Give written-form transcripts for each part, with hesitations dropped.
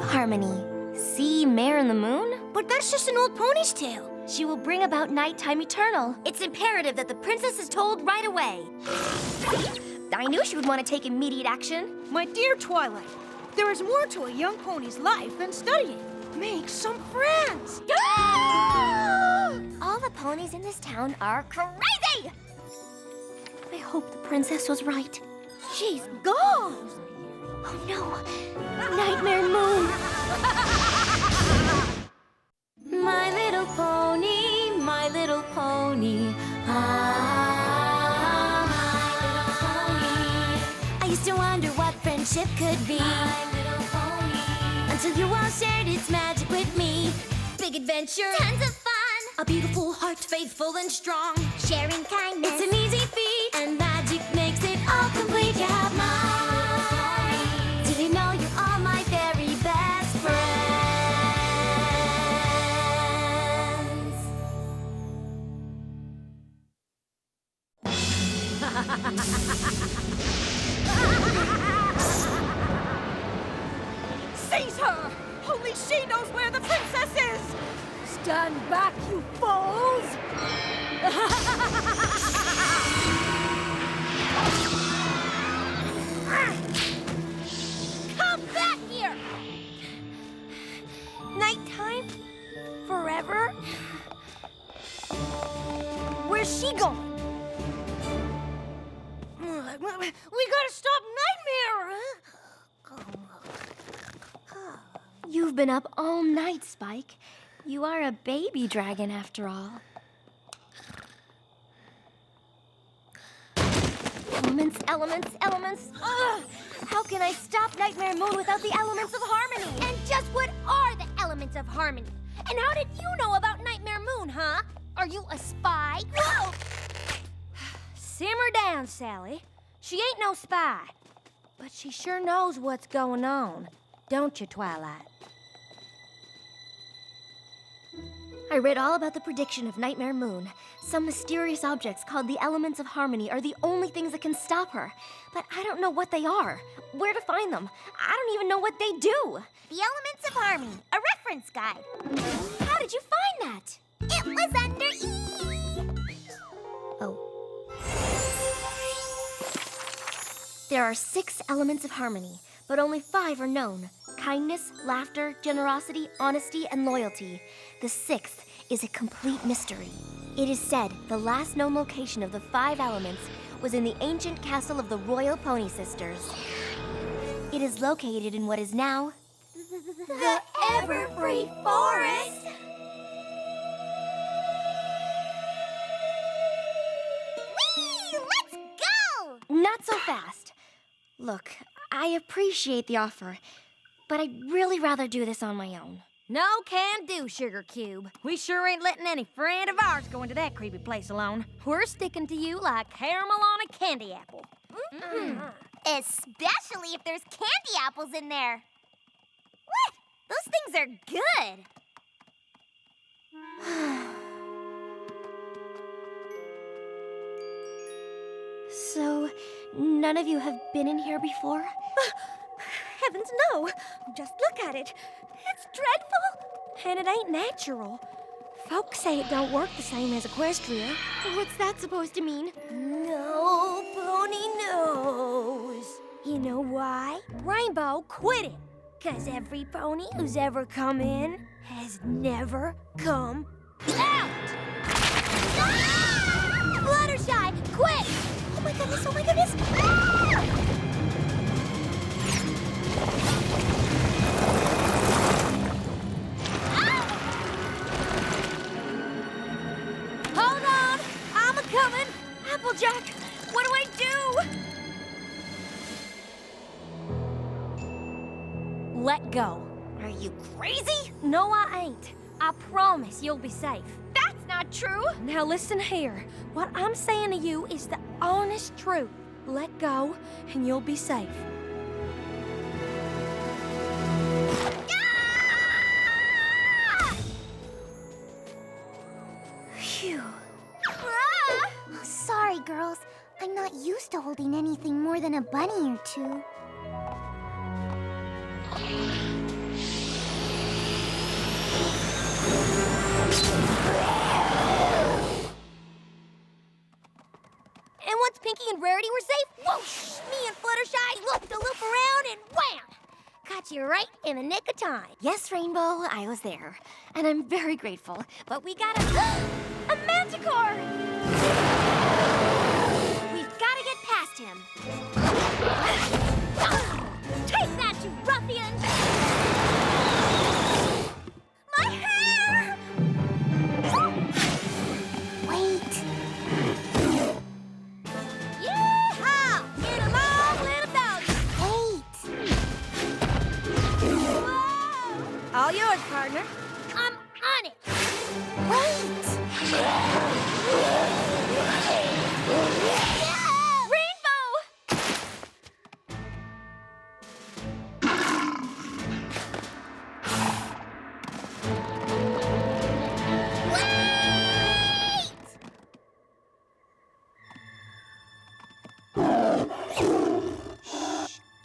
of Harmony. See Mare in the Moon? But that's just an old pony's tale. She will bring about nighttime eternal. It's imperative that the princess is told right away. I knew she would want to take immediate action. My dear Twilight, there is more to a young pony's life than studying. Make some friends. All the ponies in this town are crazy! I hope the princess was right. She's gone. Oh no, Nightmare Moon. My little pony, my little pony. Ah, my little pony. I used to wonder what friendship could be. My little pony. Until you all shared its magic with me. Big adventure, tons of fun. A beautiful heart, faithful and strong. Sharing kindness, it's an easy feat. And magic makes it all complete. You have mine. Did you know you're all my very best friends? Seize her! Only she knows where the princess is! Stand back, you fools! Come back here! Nighttime? Forever? Where's she going? We gotta stop Nightmare! You've been up all night, Spike. You are a baby dragon after all. Elements, elements, elements. Ugh! How can I stop Nightmare Moon without the elements of harmony? And just what are the elements of harmony? And how did you know about Nightmare Moon, huh? Are you a spy? Whoa! Simmer down, Sally. She ain't no spy. But she sure knows what's going on. Don't you, Twilight? I read all about the prediction of Nightmare Moon. Some mysterious objects called the elements of harmony are the only things that can stop her. But I don't know what they are, where to find them. I don't even know what they do. The Elements of Harmony, a reference guide. How did you find that? It was under E. Oh. There are 6 elements of harmony, but only 5 are known. Kindness, laughter, generosity, honesty, and loyalty. The 6th is a complete mystery. It is said the last known location of the 5 elements was in the ancient castle of the Royal Pony Sisters. It is located in what is now The Everfree Forest. Whee! Let's go! Not so fast. Look, I appreciate the offer, but I'd really rather do this on my own. No can do, Sugar Cube. We sure ain't letting any friend of ours go into that creepy place alone. We're sticking to you like caramel on a candy apple. Especially if there's candy apples in there. What? Those things are good. So, none of you have been in here before? Heavens, no. Just look at it. It's dreadful. And it ain't natural. Folks say it don't work the same as Equestria. What's that supposed to mean? No pony knows. You know why? Rainbow quit it. 'Cause every pony who's ever come in has never come out. Fluttershy, quick! Oh my goodness, oh my goodness! Hold on! I'm a-coming! Applejack, what do I do? Let go. Are you crazy? No, I ain't. I promise you'll be safe. That's not true. Now listen here. What I'm saying to you is the honest truth. Let go, and you'll be safe. Phew. Sorry, girls. I'm not used to holding anything more than a bunny or two. And once Pinky and Rarity were safe, whoosh! Me and Fluttershy looped a loop around and wham! Caught you right in the nick of time. Yes, Rainbow, I was there. And I'm very grateful. But we got a Manticore! We've got to get past him. Take that, you ruffians! My hair! Wait. Yeehaw! Get along, little doggy. Wait. Whoa! All yours, partner. I'm on it! Wait. Rainbow!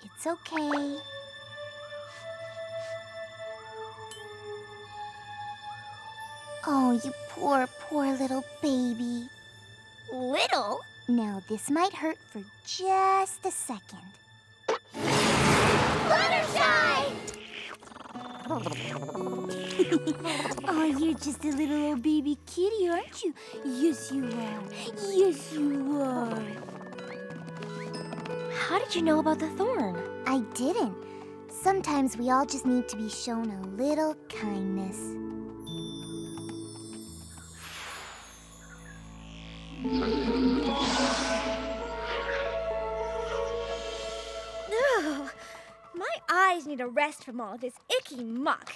It's okay. Oh, you poor, poor little baby. Little? Now, this might hurt for just a second. Fluttershy! Oh, you're just a little old baby kitty, aren't you? Yes, you are. Yes, you are. How did you know about the thorn? I didn't. Sometimes we all just need to be shown a little kindness. Ugh, my eyes need a rest from all this icky muck.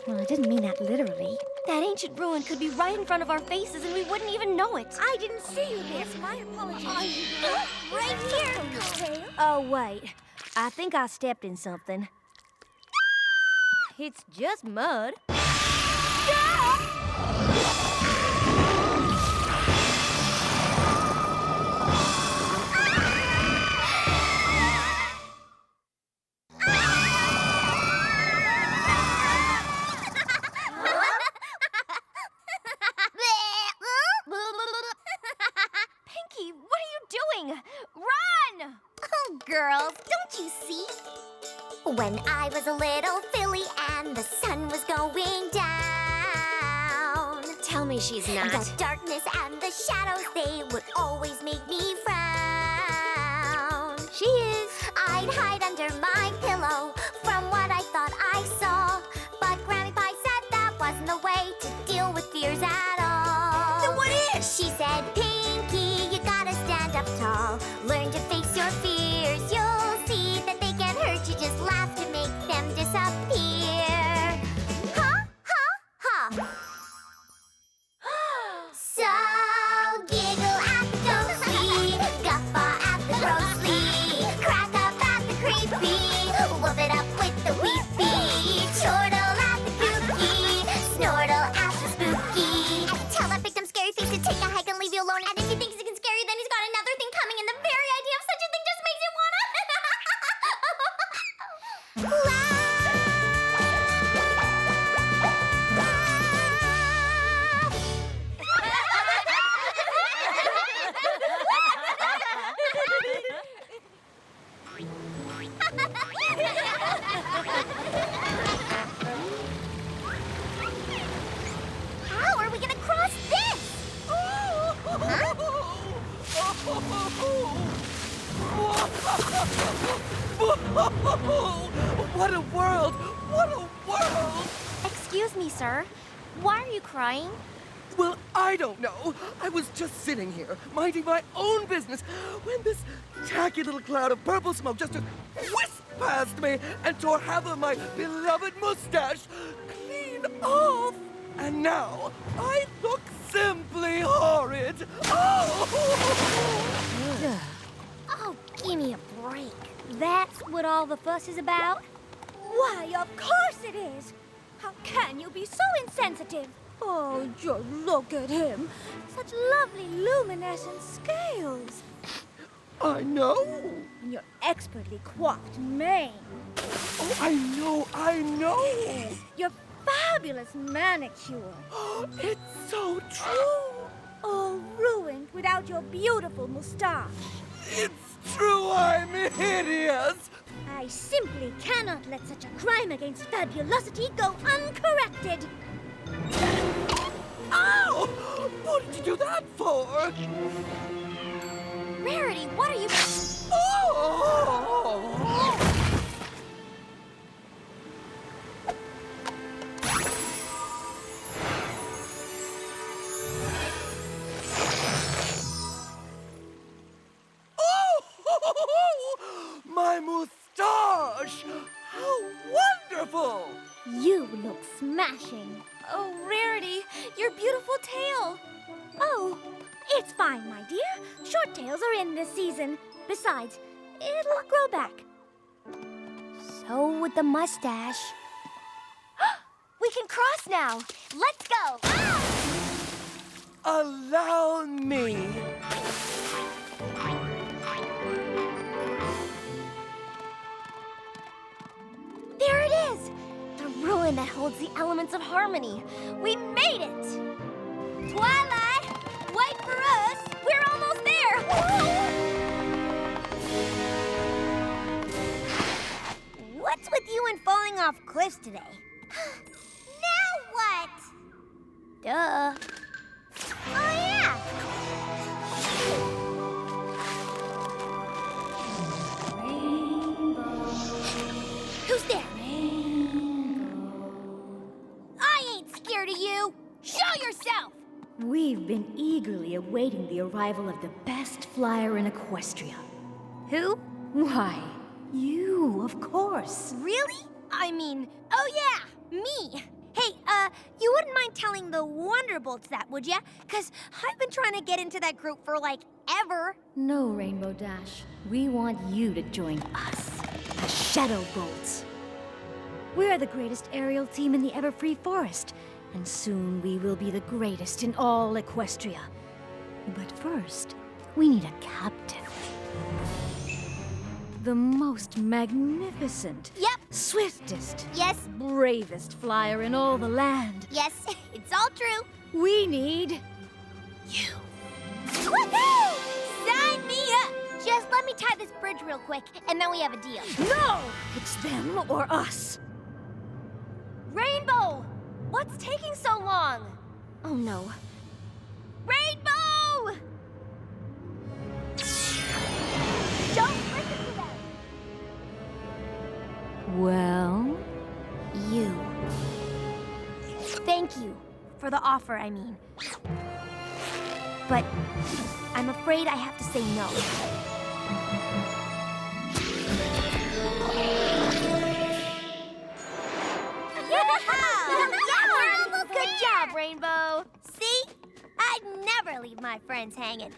Well, I didn't mean that literally. That ancient ruin could be right in front of our faces and we wouldn't even know it. I didn't see you there. My apologies. Right here! Oh, wait. I think I stepped in something. It's just mud. Pinky, what are you doing? Run! Oh, girls, don't you see? When I was a little filly and the sun was going down, Tell me she's not. the darkness and the shadows, they would always make me frown. She is. I'd hide under my pillow from what I thought I saw, but Grammy Pie said that wasn't the way to deal with fears at all. Then what is? She said, Pinky, you gotta stand up tall. Learn to face your fears. You'll see that they can't hurt you. Just laugh to make them disappear. Ha, ha, ha. So giggle at the ghostly, guffaw at the grossly, crack up at the creepy, whoop it up with the weepy, chortle at the kooky, snortle at the spooky. And tell that victim scary face to take a hike and leave you alone. And if he thinks he can scare you, then he's got another thing coming. And the very idea of such a thing just makes you wanna How are we gonna cross this? What a world! What a world! Excuse me, sir. Why are you crying? Well, I don't know. I was just sitting here, minding my own business, when this tacky little cloud of purple smoke just whisked past me and tore half of my beloved mustache clean off. And now I look simply horrid. Oh! Oh, give me a break. That's what all the fuss is about? Why, of course it is. How can you be so insensitive? Oh, just look at him. Such lovely luminescent scales. I know. And your expertly coiffed mane. Oh, I know. Your fabulous manicure. It's so true. All ruined without your beautiful mustache. It's true, I'm hideous. I simply cannot let such a crime against fabulosity go uncorrected. Ow! What did you do that for? Rarity, what are you... Oh! Oh! My mustache! How wonderful! You look smashing. Oh, Rarity, your beautiful tail. Oh, it's fine, my dear. Short tails are in this season. Besides, it'll grow back. So would the mustache. We can cross now. Let's go. Allow me. There it is! The ruin that holds the elements of harmony. We made it! Twilight, wait for us! We're almost there! What's with you and falling off cliffs today? Now what? Duh. Oh, yeah. Who's there? I ain't scared of you. Show yourself. We've been eagerly awaiting the arrival of the best flyer in Equestria. Who? Why, you, of course. Really? I mean, oh yeah, me. Hey, you wouldn't mind telling the Wonderbolts that, would ya? 'Cause I've been trying to get into that group for, like, ever. No, Rainbow Dash. We want you to join us, the Shadow Bolts. We're the greatest aerial team in the Everfree Forest, and soon we will be the greatest in all Equestria. But first, we need a captain. The most magnificent, Yep. swiftest, Yes. bravest flyer in all the land. Yes. It's all true. We need Woohoo! Sign me up. Just let me tie this bridge real quick, and then we have a deal. No! It's them or us. Rainbow! What's taking so long? Oh no. Rainbow! Don't listen to them. Well, You. Thank you for the offer, I mean. But I'm afraid I have to say no. Good job, Rainbow. See? I'd never leave my friends hanging.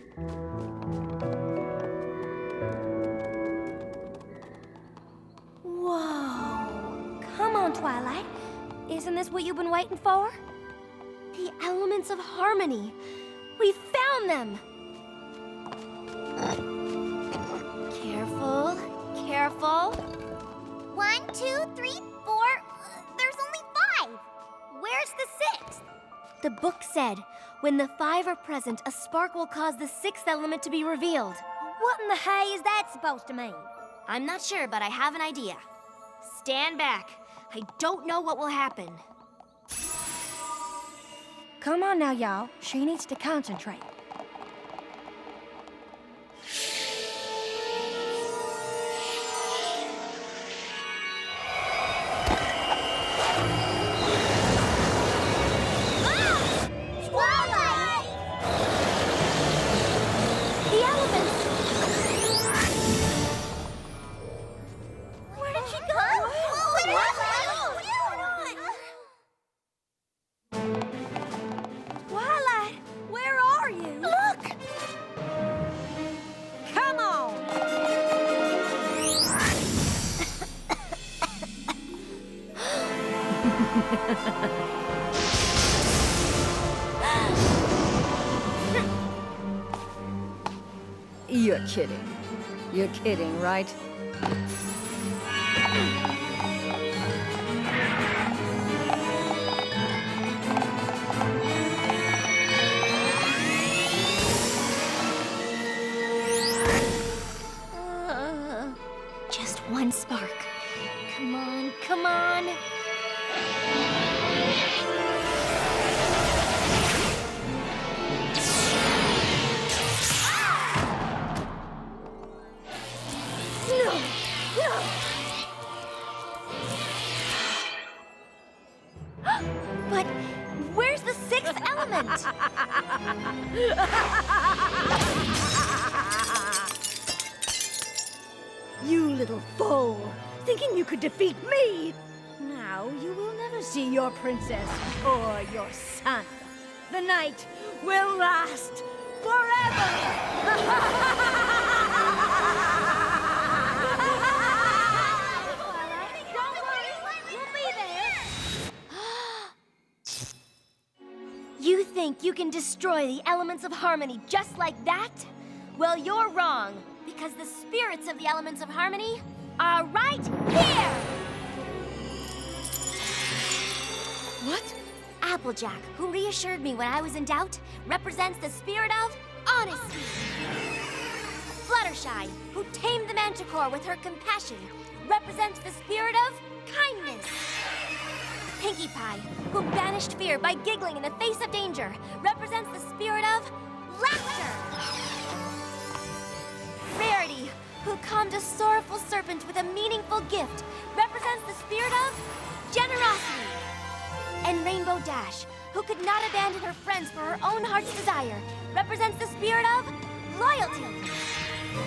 Whoa. Come on, Twilight. Isn't this what you've been waiting for? The elements of harmony. We found them. Careful, careful. 1, 2, 3, 4. There's only 5. Where's the 6th? The book said, when the 5 are present, a spark will cause the 6th element to be revealed. What in the hay is that supposed to mean? I'm not sure, but I have an idea. Stand back. I don't know what will happen. Come on now, y'all. She needs to concentrate. Twilight! The elements! Where did she go? What's going on? Twilight, where are you? Look! Come on! you're kidding. You're kidding, right? and spark. Come on, come on. No! No! But where's the sixth element? You little fool! Thinking you could defeat me! Now you will never see your princess or your son. The night will last forever! Don't worry, we'll be there. You think you can destroy the elements of harmony just like that? Well, you're wrong, because the spirits of the elements of harmony are right here! What? Applejack, who reassured me when I was in doubt, represents the spirit of honesty. Fluttershy, who tamed the Manticore with her compassion, represents the spirit of kindness. Pinkie Pie, who banished fear by giggling in the face of danger, represents the spirit of laughter. Rarity, who calmed a sorrowful serpent with a meaningful gift, represents the spirit of generosity. And Rainbow Dash, who could not abandon her friends for her own heart's desire, represents the spirit of loyalty.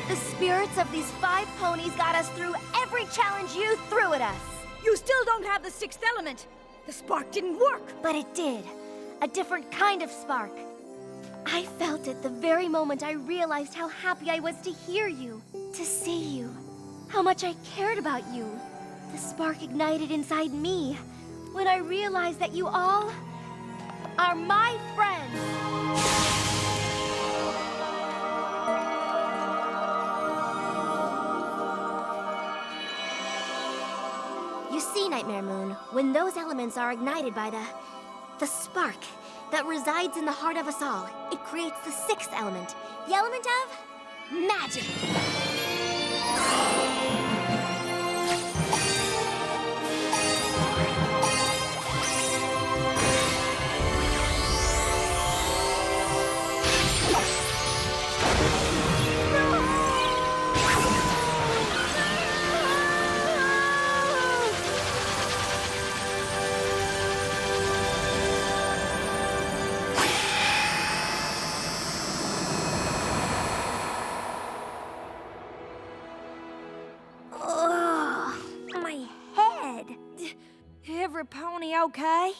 The spirits of these 5 ponies got us through every challenge you threw at us. You still don't have the sixth element. The spark didn't work. But it did. A different kind of spark. I felt it the very moment I realized how happy I was to hear you, to see you, how much I cared about you. The spark ignited inside me when I realized that you all are my friends. You see, Nightmare Moon, when those elements are ignited by the spark that resides in the heart of us all, it creates the sixth element, the element of magic. Every pony okay?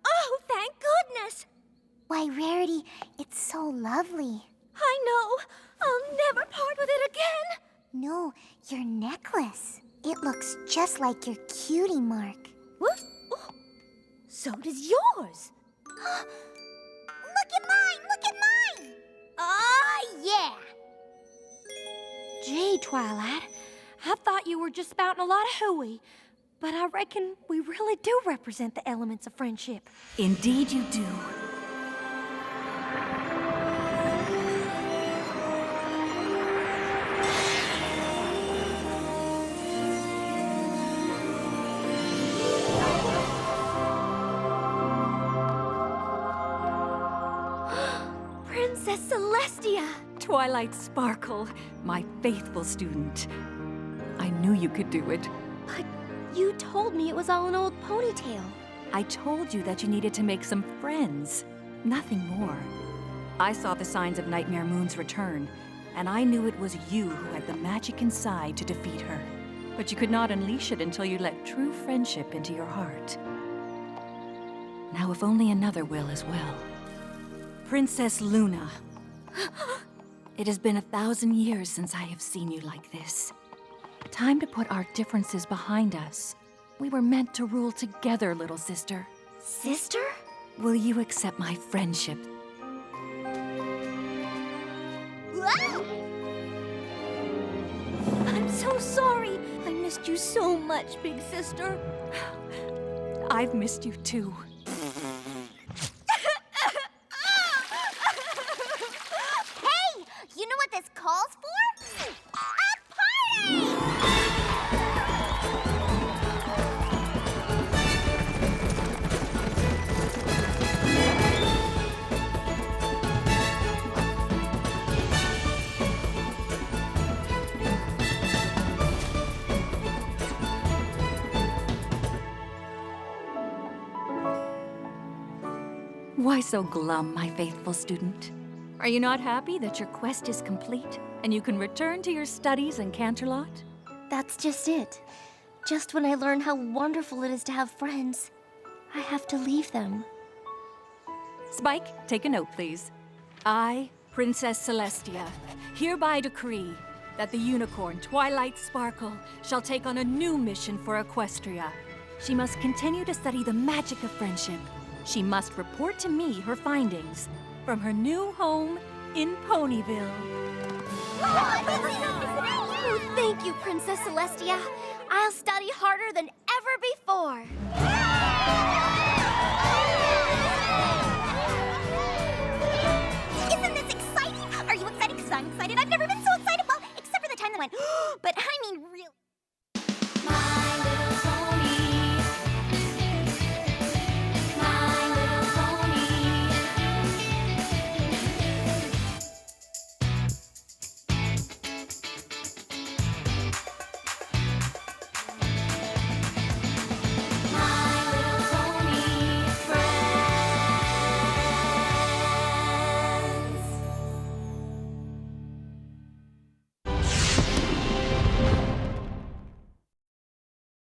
Oh, thank goodness! Why, Rarity, it's so lovely. I know. I'll never part with it again. No, your necklace. It looks just like your cutie mark. What? Oh, so does yours. Look at mine! Look at mine! Oh, yeah! Gee, Twilight, I thought you were just spouting a lot of hooey, but I reckon we really do represent the elements of friendship. Indeed you do. Princess Celestia! Twilight Sparkle, my faithful student. I knew you could do it. But you told me it was all an old ponytail. I told you that you needed to make some friends. Nothing more. I saw the signs of Nightmare Moon's return, and I knew it was you who had the magic inside to defeat her. But you could not unleash it until you let true friendship into your heart. Now, if only another will as well. Princess Luna. It has been 1,000 years since I have seen you like this. Time to put our differences behind us. We were meant to rule together, little sister. Sister? Will you accept my friendship? I'm so sorry. I missed you so much, big sister. I've missed you too. Hey! You know what this calls for? A party! Why so glum, my faithful student? Are you not happy that your quest is complete and you can return to your studies in Canterlot? That's just it. Just when I learn how wonderful it is to have friends, I have to leave them. Spike, take a note, please. I, Princess Celestia, hereby decree that the unicorn Twilight Sparkle shall take on a new mission for Equestria. She must continue to study the magic of friendship. She must report to me her findings from her new home in Ponyville. Oh, thank you, Princess Celestia. I'll study harder than ever before. Isn't this exciting? Are you excited? Because I'm excited. I've never been so excited. Well, except for the time that went, but